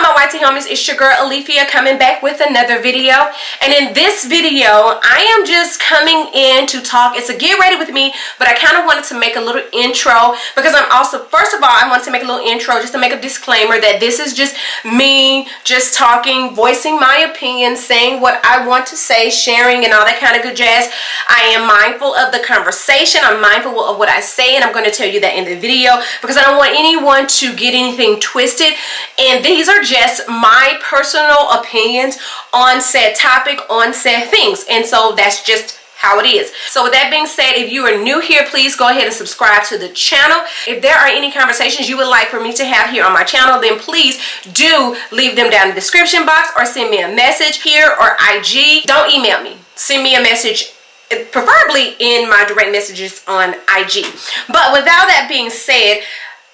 my YT homies, it's your girl Alethea coming back with another video. And in this video, I am just coming in to talk. It's a get ready with me, but I kind of wanted to make a little intro because I'm also, first of all, I wanted to make a little intro just to make a disclaimer that this is just me just talking, voicing my opinion, saying what I want to say, sharing and all that kind of good jazz. I am mindful of the conversation. I'm mindful of what I say, and I'm going to tell you that in the video because I don't want anyone to get anything twisted. And these are just my personal opinions on said topic, on said things. And so that's just how it is. So with that being said, if you are new here, please go ahead and subscribe to the channel. If there are any conversations you would like for me to have here on my channel, then please do leave them down in the description box or send me a message here or IG. Don't email me. Send me a message, preferably in my direct messages on IG. But without that being said,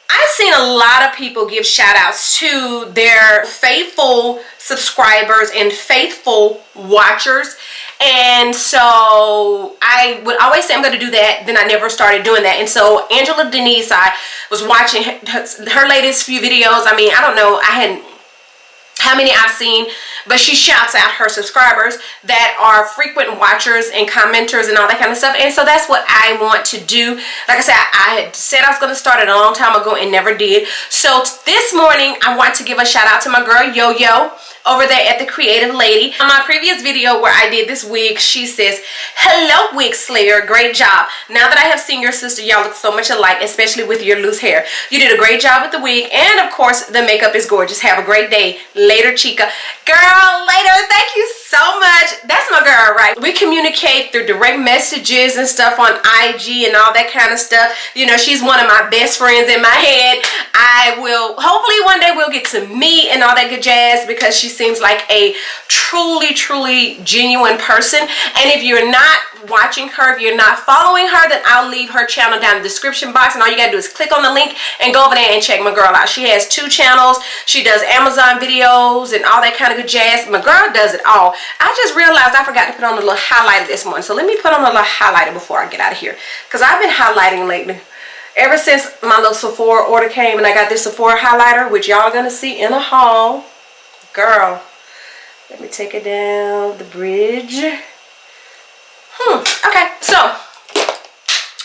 I've seen a lot of people give shout outs to their faithful subscribers and faithful watchers. And so I would always say I'm going to do that. Then I never started doing that. And so Angela Denise, I was watching her latest few videos. I mean, I don't know. I hadn't how many I've seen, but she shouts out her subscribers that are frequent watchers and commenters and all that kind of stuff. And so that's what I want to do. Like I said, I had said I was going to start it a long time ago and never did. So this morning I want to give a shout out to my girl Yo-Yo over there at the Creative Lady. On my previous video where I did this wig, she says, "Hello wig slayer, great job. Now that I have seen your sister, y'all look so much alike, especially with your loose hair. You did a great job with the wig, and of course the makeup is gorgeous. Have a great day. Later, chica." Girl, later, thank you so much. That's my girl, right? We communicate through direct messages and stuff on IG and all that kind of stuff. You know, she's one of my best friends in my head. I will, hopefully one day we'll get to meet and all that good jazz because she seems like a truly genuine person. And if you're not watching her, if you're not following her, then I'll leave her channel down in the description box, and all you gotta do is click on the link and go over there and check my girl out. She has 2 channels. She does Amazon videos and all that kind of good jazz. My girl does it all. I just realized I forgot to put on a little highlighter this morning, so let me put on a little highlighter before I get out of here because I've been highlighting lately. Ever since my little Sephora order came and I got this Sephora highlighter, which y'all gonna see in a haul. Girl, let me take it down the bridge. Okay, so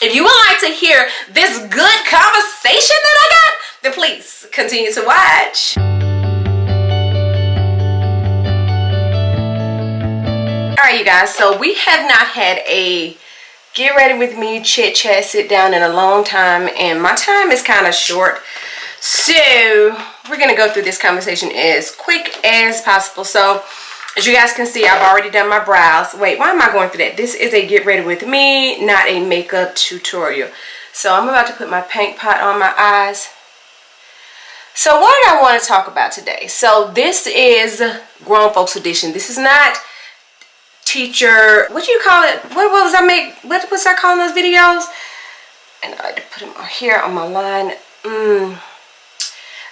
if you would like to hear this good conversation that I got, then please continue to watch. Alright, you guys, so we have not had a get ready with me chit chat sit down in a long time, and my time is kind of short, so we're gonna go through this conversation as quick as possible. So as you guys can see, I've already done my brows. Wait, why am I going through that? This is a get ready with me, not a makeup tutorial. So I'm about to put my paint pot on my eyes. So what did I want to talk about today? So this is Grown Folks Edition. This is not teacher, what do you call it? What was I calling those videos? And I like to put them here on my line.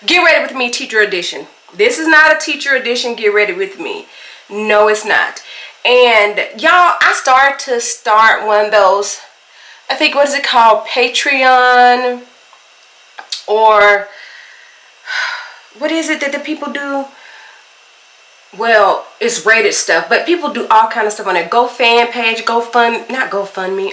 Get ready with me teacher edition. This is not a teacher edition get ready with me. No, it's not. And y'all, I started to start one of those, I think, what is it called? Patreon, or what is it that the people do? Well, it's rated stuff, but people do all kind of stuff on their GoFan page, not GoFundMe.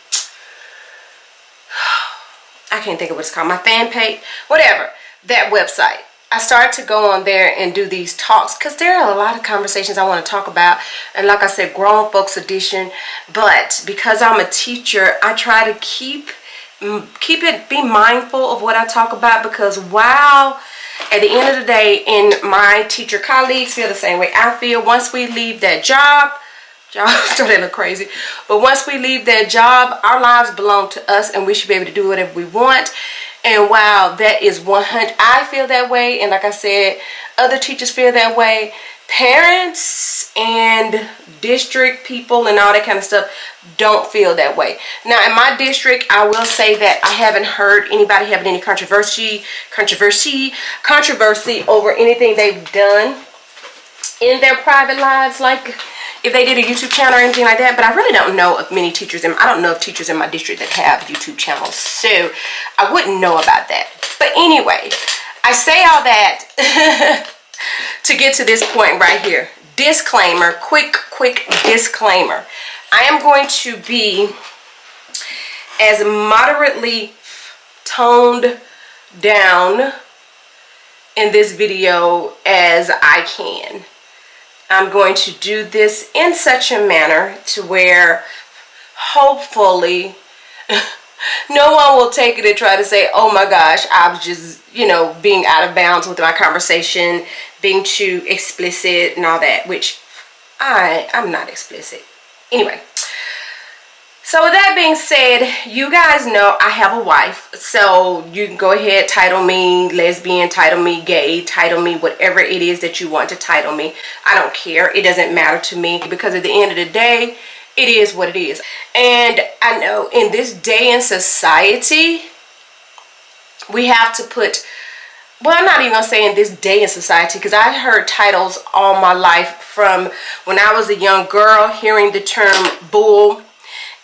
I can't think of what it's called. My fan page, whatever, that website. I started to go on there and do these talks because there are a lot of conversations I want to talk about. And like I said, Grown Folks Edition. But because I'm a teacher, I try to be mindful of what I talk about, because while at the end of the day, and my teacher colleagues feel the same way I feel, once we leave that job, y'all starting to look crazy, but once we leave that job, our lives belong to us and we should be able to do whatever we want. And while that is 100, I feel that way, and like I said, other teachers feel that way, parents and district people and all that kind of stuff don't feel that way. Now in my district, I will say that I haven't heard anybody having any controversy over anything they've done in their private lives, like if they did a YouTube channel or anything like that. But I really don't know of many teachers, and I don't know of teachers in my district that have YouTube channels, so I wouldn't know about that. But anyway, I say all that to get to this point right here. Disclaimer, quick disclaimer. I am going to be as moderately toned down in this video as I can. I'm going to do this in such a manner to where hopefully no one will take it and try to say, oh my gosh, I was just, you know, being out of bounds with my conversation, being too explicit and all that, which I'm not explicit. Anyway, so with that being said, you guys know I have a wife, so you can go ahead, title me lesbian, title me gay, title me whatever it is that you want to title me. I don't care. It doesn't matter to me, because at the end of the day, it is what it is. And I know in this day in society, we have to put, well, I'm not even gonna say in this day in society, because I heard titles all my life from when I was a young girl, hearing the term bull.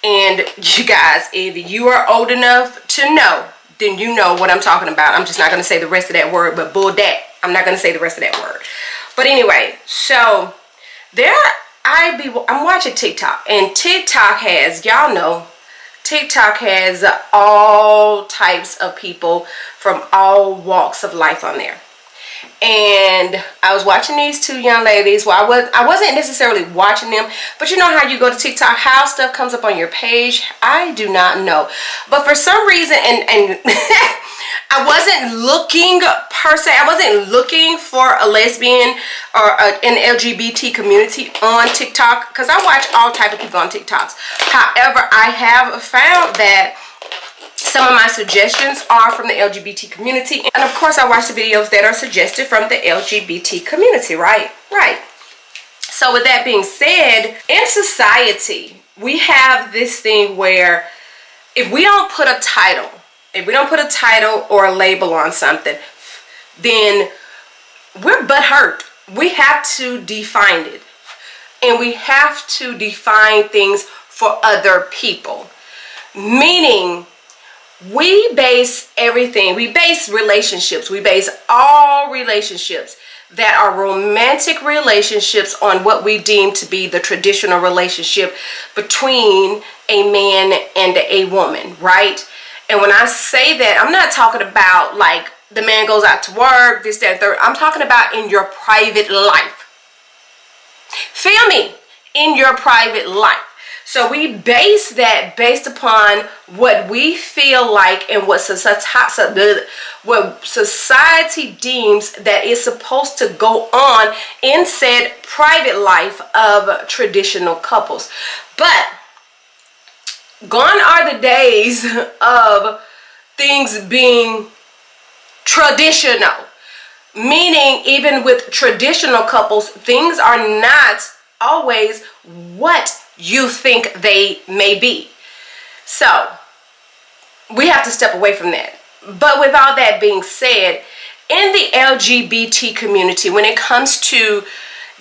And you guys, if you are old enough to know, then you know what I'm talking about. I'm just not gonna say the rest of that word, but bull dat. I'm not gonna say the rest of that word. But anyway, so I'm watching TikTok, and TikTok has, y'all know, TikTok has all types of people from all walks of life on there. And I was watching these two young ladies. Well, I wasn't necessarily watching them, but you know how you go to TikTok, how stuff comes up on your page? I do not know. But for some reason, and I wasn't looking per se, I wasn't looking for a lesbian or an LGBT community on TikTok, because I watch all type of people on TikToks. However, I have found that some of my suggestions are from the LGBT community, and of course I watch the videos that are suggested from the LGBT community, right? So with that being said, in society, we have this thing where if we don't put a title, or a label on something, then we're butthurt. We have to define it, and we have to define things for other people, meaning we base everything, we base relationships, we base all relationships that are romantic relationships on what we deem to be the traditional relationship between a man and a woman, right? And when I say that, I'm not talking about like the man goes out to work, this, that, and third. I'm talking about in your private life. Feel me? In your private life. So we base that based upon what we feel like and what society deems that is supposed to go on in said private life of traditional couples. But gone are the days of things being traditional, meaning even with traditional couples, things are not always what you think they may be. So we have to step away from that. But with all that being said, in the LGBT community, when it comes to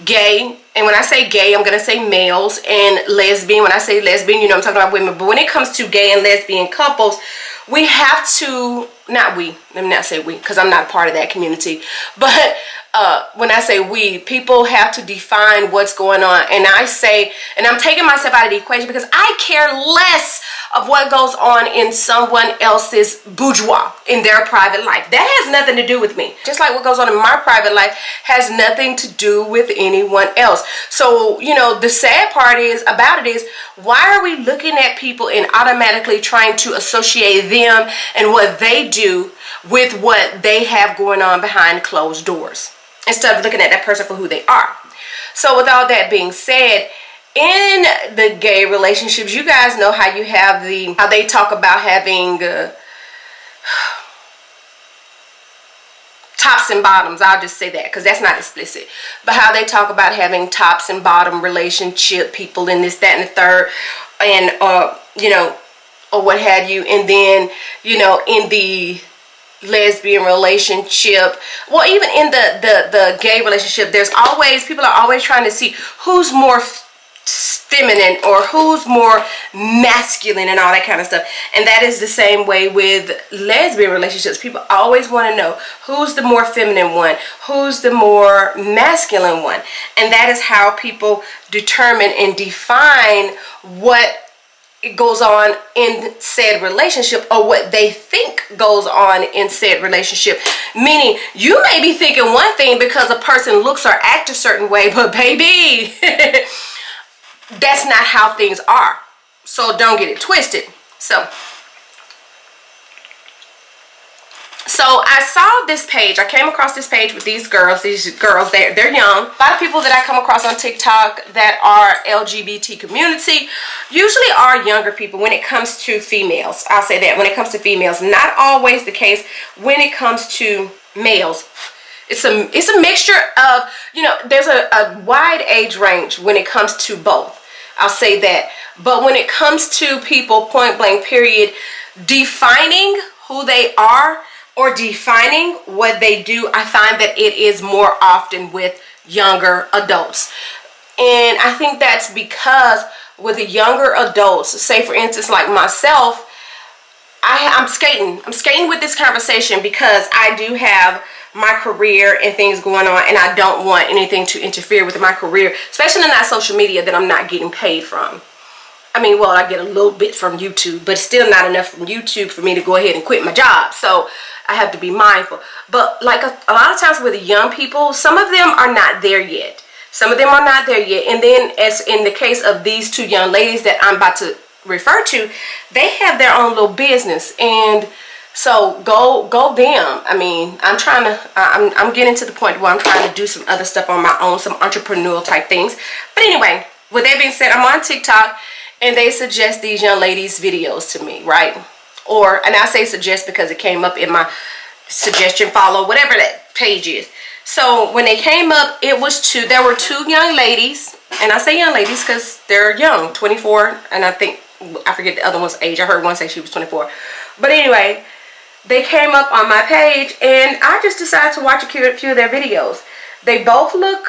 gay, and when I say gay, I'm going to say males, and lesbian, when I say lesbian, you know I'm talking about women, but when it comes to gay and lesbian couples, we have to, let me not say we, because I'm not a part of that community, but when I say we, people have to define what's going on. And I say, and I'm taking myself out of the equation because I care less of what goes on in someone else's bourgeois in their private life. That has nothing to do with me. Just like what goes on in my private life has nothing to do with anyone else. So, you know, the sad part about it is, why are we looking at people and automatically trying to associate them and what they do with what they have going on behind closed doors, instead of looking at that person for who they are? So with all that being said, in the gay relationships, you guys know how you have how they talk about having tops and bottoms. I'll just say that because that's not explicit, but how they talk about having tops and bottom relationship people in this, that, and the third, and you know, or what have you. And then, you know, in the lesbian relationship, well, even in the gay relationship, there's always, people are always trying to see who's more feminine or who's more masculine and all that kind of stuff. And that is the same way with lesbian relationships. People always want to know who's the more feminine one, who's the more masculine one. And that is how people determine and define what goes on in said relationship, or what they think goes on in said relationship. Meaning, you may be thinking one thing because a person looks or acts a certain way, but baby, that's not how things are. So don't get it twisted. So I saw this page. I came across this page with these girls. They're young. A lot of people that I come across on TikTok that are LGBT community usually are younger people when it comes to females. I'll say that when it comes to females. Not always the case when it comes to males. It's a mixture of, you know, there's a wide age range when it comes to both. I'll say that. But when it comes to people, point blank period, defining who they are or defining what they do, I find that it is more often with younger adults. And I think that's because with the younger adults, say for instance like myself, I'm skating with this conversation because I do have my career and things going on, and I don't want anything to interfere with my career, especially in that social media that I'm not getting paid from. I mean, well, I get a little bit from YouTube, but still not enough from YouTube for me to go ahead and quit my job. So I have to be mindful. But like a lot of times with the young people, some of them are not there yet. Some of them are not there yet. And then as in the case of these two young ladies that I'm about to refer to, they have their own little business. And so go them. I mean, I'm getting to the point where I'm trying to do some other stuff on my own, some entrepreneurial type things. But anyway, with that being said, I'm on TikTok and they suggest these young ladies videos to me, right? And I say suggest because it came up in my suggestion follow, whatever that page is. So when they came up, there were two young ladies, and I say young ladies because they're young, 24, and I forget the other one's age. I heard one say she was 24. But anyway, they came up on my page and I just decided to watch a few of their videos. They both look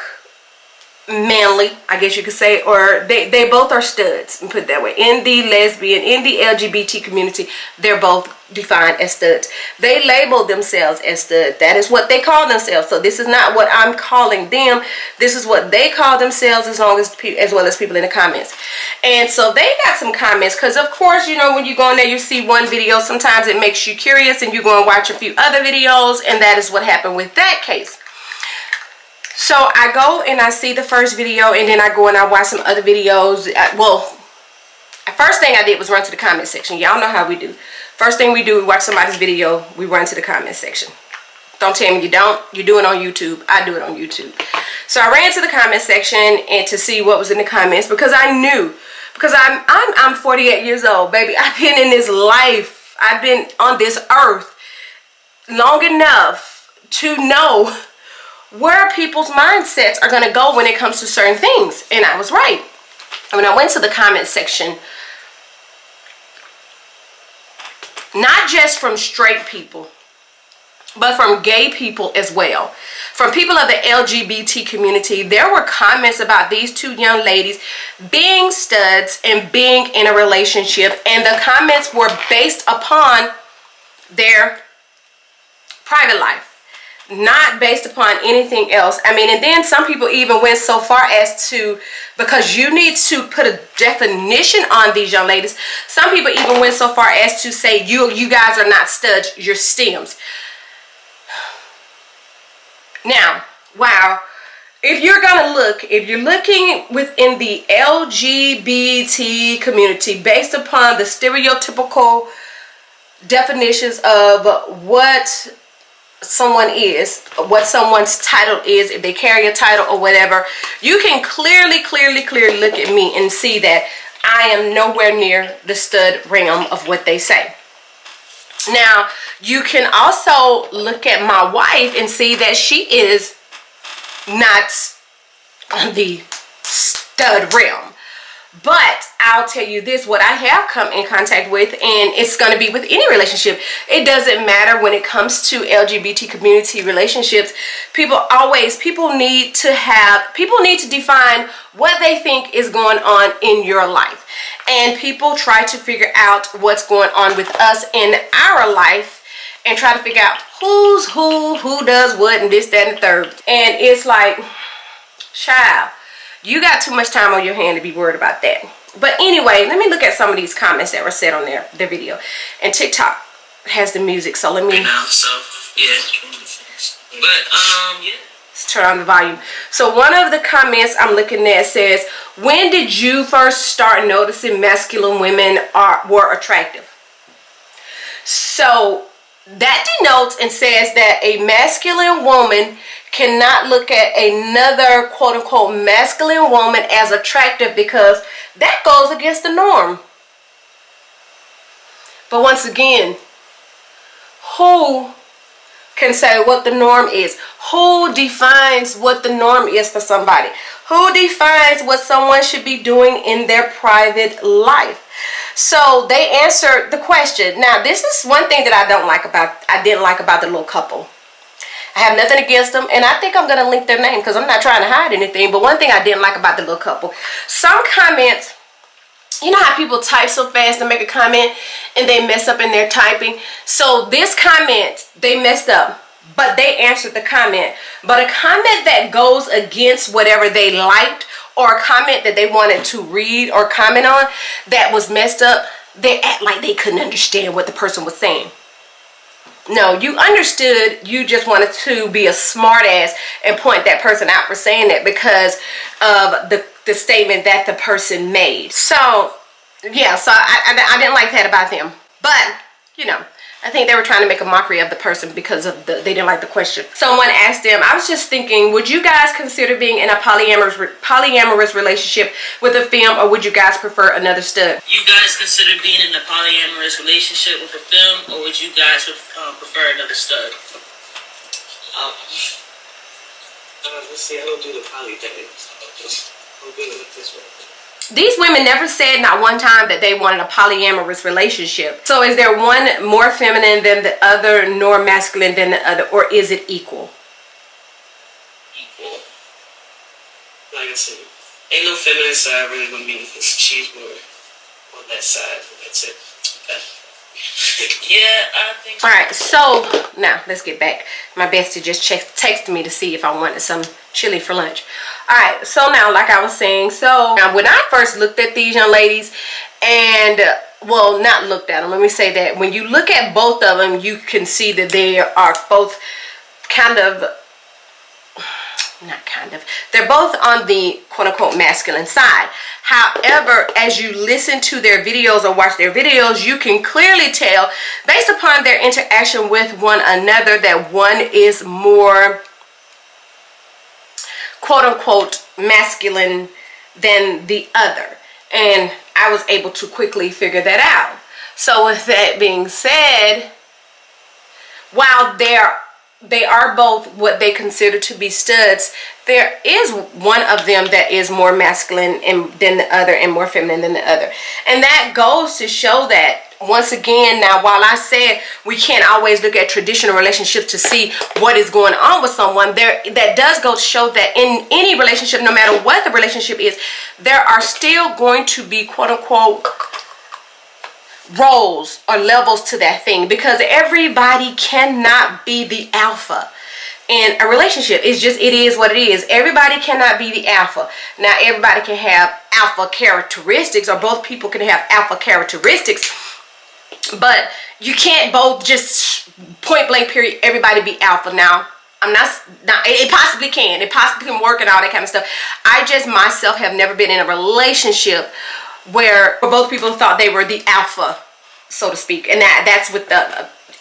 manly, I guess you could say, or they both are studs, and put it that way. In the lesbian, in the LGBT community, they're both defined as studs. They label themselves as studs. That is what they call themselves. So this is not what I'm calling them. This is what they call themselves, as well as people in the comments. And so they got some comments because, of course, you know, when you go in there, you see one video, sometimes it makes you curious and you go and watch a few other videos, and that is what happened with that case. So I go and I see the first video, and then I go and I watch some other videos. First thing I did was run to the comment section. Y'all know how we do. First thing we do, we watch somebody's video, we run to the comment section. Don't tell me you don't. You do it on YouTube. I do it on YouTube. So I ran to the comment section and to see what was in the comments, because I knew, because I'm 48 years old, baby. I've been in this life. I've been on this earth long enough to know where people's mindsets are going to go when it comes to certain things. And I was right. When I went to the comment section, not just from straight people, but from gay people as well, from people of the LGBT community, there were comments about these two young ladies being studs and being in a relationship, and the comments were based upon their private life, not based upon anything else. I mean, and then some people even went so far as to, because you need to put a definition on these young ladies, some people even went so far as to say you guys are not studs, you're stems. Now, wow, if you're looking within the LGBT community based upon the stereotypical definitions of what someone is, what someone's title is, if they carry a title or whatever, you can clearly look at me and see that I am nowhere near the stud realm of what they say. Now, you can also look at my wife and see that she is not on the stud realm. But I'll tell you this, what I have come in contact with, and it's going to be with any relationship. It doesn't matter when it comes to LGBT community relationships. People need to define what they think is going on in your life. And people try to figure out what's going on with us in our life and try to figure out who's who does what, and this, that, and the third. And it's like, child, you got too much time on your hand to be worried about that. But anyway, let me look at some of these comments that were said on their video. And TikTok has the music, so let me yeah. But yeah. Let's turn on the volume. So one of the comments I'm looking at says, when did you first start noticing masculine women were attractive? So that denotes and says that a masculine woman cannot look at another quote-unquote masculine woman as attractive, because that goes against the norm. But once again, who can say what the norm is? Who defines what the norm is for somebody? Who defines what someone should be doing in their private life? So they answered the question. Now, this is one thing that I didn't like about the little couple. I have nothing against them, and I think I'm going to link their name because I'm not trying to hide anything. But one thing I didn't like about the little couple, some comments, you know how people type so fast to make a comment and they mess up in their typing? So this comment, they messed up, but they answered the comment. But a comment that goes against whatever they liked, or a comment that they wanted to read or comment on that was messed up, they act like they couldn't understand what the person was saying. No, you understood. You just wanted to be a smart ass and point that person out for saying it because of the statement that the person made. So yeah, so I didn't like that about them. But you know, I think they were trying to make a mockery of the person because of they didn't like the question. Someone asked them, I was just thinking, would you guys consider being in a polyamorous relationship with a film, or would you guys prefer another stud? You guys consider being in a polyamorous relationship with a film, or would you guys prefer another stud? Let's see, I don't do the poly thing. I'm good with this one. These women never said not one time that they wanted a polyamorous relationship. So is there one more feminine than the other, nor masculine than the other, or is it equal? Equal. Like I said, ain't no feminine side really with me. She's more on that side. That's it. Okay. Yeah, I think. Alright, so now let's get back. My bestie just texted me to see if I wanted some chili for lunch. Alright, so now like I was saying, so now when I first looked at these young ladies, and well, not looked at them, let me say that when you look at both of them, you can see that they are both they're both on the quote-unquote masculine side. However, as you listen to their videos or watch their videos, you can clearly tell based upon their interaction with one another that one is more quote-unquote masculine than the other. And I was able to quickly figure that out. So with that being said, while they are both what they consider to be studs, there is one of them that is more masculine than the other and more feminine than the other. And that goes to show that, once again, now while I said we can't always look at traditional relationships to see what is going on with someone, that does go to show that in any relationship, no matter what the relationship is, there are still going to be quote-unquote roles or levels to that thing, because everybody cannot be the alpha in a relationship. It is what it is. Everybody cannot be the alpha. Now everybody can have alpha characteristics, or both people can have alpha characteristics, but you can't both just point blank period everybody be alpha. Now it possibly can work and all that kind of stuff. I just myself have never been in a relationship where both people thought they were the alpha, so to speak, and that's with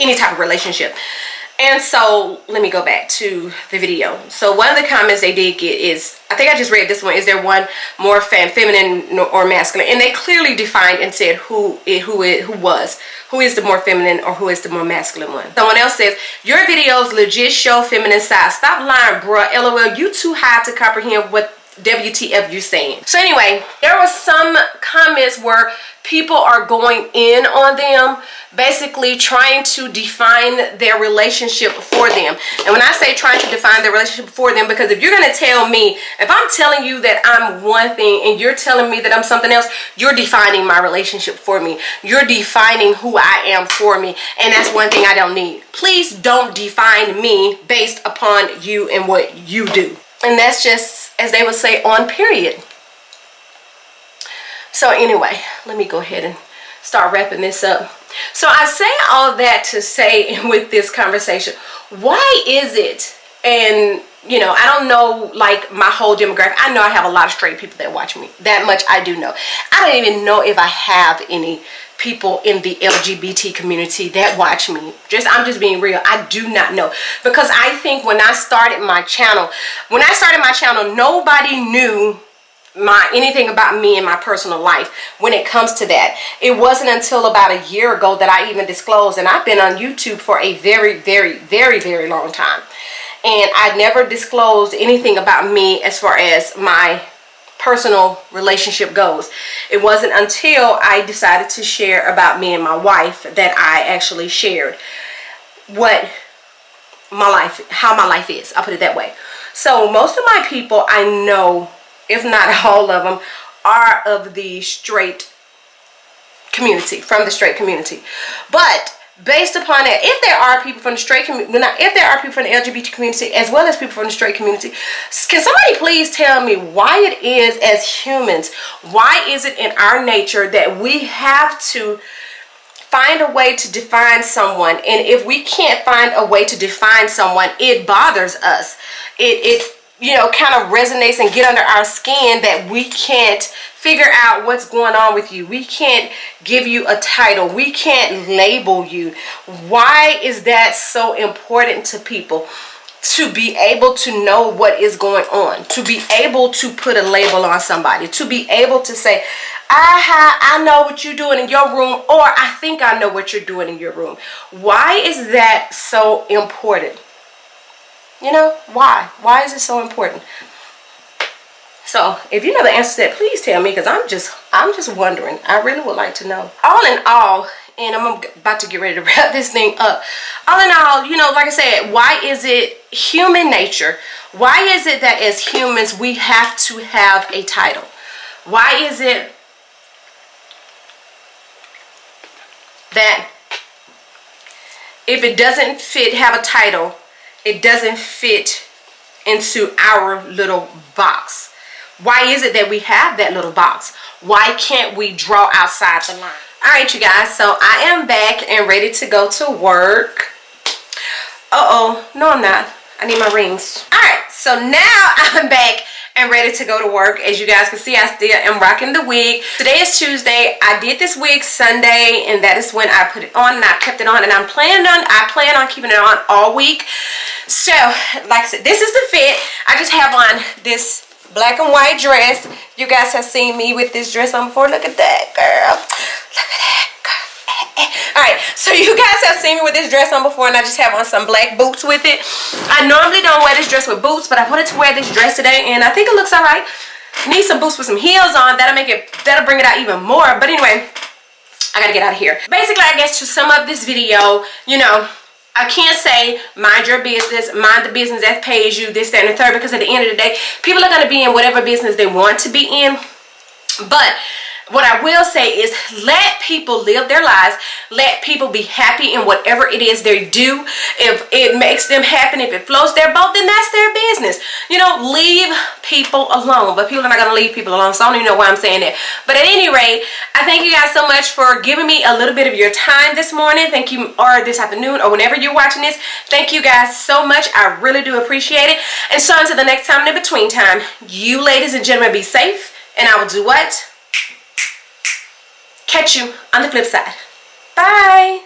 any type of relationship. And so let me go back to the video. So one of the comments they did get is, I think I just read this one, is there one more feminine or masculine? And they clearly defined and said who is the more feminine or who is the more masculine one. Someone else says, your videos legit show feminine side. Stop lying, bruh. LOL, you too high to comprehend what WTF you saying? So anyway, there was some comments where people are going in on them, basically trying to define their relationship for them. And when I say trying to define their relationship for them, because if you're going to tell me, if I'm telling you that I'm one thing and you're telling me that I'm something else, you're defining my relationship for me. You're defining who I am for me. And that's one thing I don't need. Please don't define me based upon you and what you do. And that's just, as they would say, on period. So anyway, let me go ahead and start wrapping this up. So I say all that to say with this conversation, why is it, and you know, I don't know like my whole demographic. I know I have a lot of straight people that watch me. That much I do know. I don't even know if I have any people in the LGBT community that watch me. I'm just being real. I do not know, because I think when I started my channel, nobody knew anything about me and my personal life when it comes to that. It wasn't until about a year ago that I even disclosed, and I've been on YouTube for a very, very, very, very long time, and I never disclosed anything about me as far as my personal relationship goes. It wasn't until I decided to share about me and my wife that I actually shared how my life is. I'll put it that way. So most of my people I know, if not all of them, are of the straight community, from the straight community. But based upon that, if there are people from the straight community, if there are people from the LGBT community as well as people from the straight community, can somebody please tell me why it is, as humans, why is it in our nature that we have to find a way to define someone? And if we can't find a way to define someone, it bothers us. It you know, kind of resonates and get under our skin that we can't figure out what's going on with you. We can't give you a title. We can't label you. Why is that so important to people? To be able to know what is going on, to be able to put a label on somebody, to be able to say, I know what you're doing in your room, or I think I know what you're doing in your room. Why is that so important? You know, why? Why is it so important? So if you know the answer to that, please tell me, because I'm just wondering. I really would like to know. All in all, and I'm about to get ready to wrap this thing up. All in all, you know, like I said, why is it human nature? Why is it that as humans we have to have a title? Why is it that if it doesn't have a title, it doesn't fit into our little box? Why is it that we have that little box? Why can't we draw outside the line? All right, you guys, so I am back and ready to go to work. No, I'm not. I need my rings. All right, so now I'm back and ready to go to work. As you guys can see, I still am rocking the wig. Today is Tuesday. I did this wig Sunday, and that is when I put it on, and I kept it on, and I plan on keeping it on all week. So, like I said, this is the fit. I just have on this black and white dress. You guys have seen me with this dress on before. Look at that, girl. Look at that, girl. Alright, so you guys have seen me with this dress on before, and I just have on some black boots with it. I normally don't wear this dress with boots, but I wanted to wear this dress today, and I think it looks alright. Need some boots with some heels on. That'll bring it out even more. But anyway, I gotta get out of here. Basically, I guess to sum up this video, you know, I can't say mind your business, mind the business that pays you, this, that, and the third, because at the end of the day, people are going to be in whatever business they want to be in. But what I will say is, let people live their lives. Let people be happy in whatever it is they do. If it makes them happy, if it floats their boat, then that's their business. You know, leave people alone. But people are not going to leave people alone, so I don't even know why I'm saying that. But at any rate, I thank you guys so much for giving me a little bit of your time this morning. Thank you, or this afternoon, or whenever you're watching this. Thank you guys so much. I really do appreciate it. And so until the next time, in between time, you ladies and gentlemen be safe. And I will do what? Catch you on the flip side. Bye.